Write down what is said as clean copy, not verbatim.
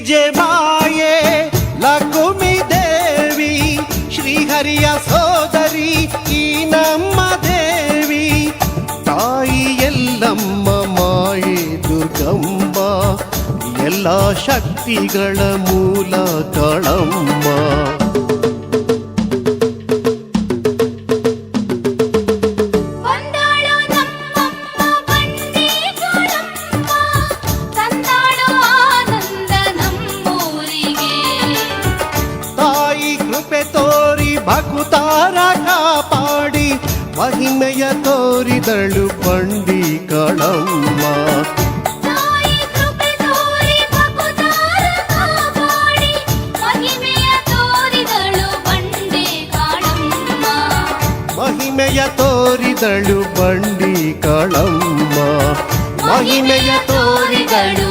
ಮಾಯೆ ಲಕುಮಿ ದೇವಿ ಶ್ರೀಹರಿಯ ಸೋದರಿ ಈ ನಮ್ಮ ದೇವಿ ತಾಯಿ ಎಲ್ಲಮ್ಮ ಮಾಯೆ ದುರ್ಗಮ್ಮ ಎಲ್ಲ ಶಕ್ತಿಗಳ ಮೂಲ ಕಳಮ್ಮ ಭಕ್ತಾರ ಕಾಪಾಡಿ ಮಹಿಮೆಯ ತೋರಿದಳು ಬಂಡಿ ಕಳಮ್ಮ ಮಹಿಮೆಯ ತೋರಿದಳು ಬಂಡಿ ಕಳಮ್ಮ ಮಹಿಮೆಯ ತೋರಿದಳು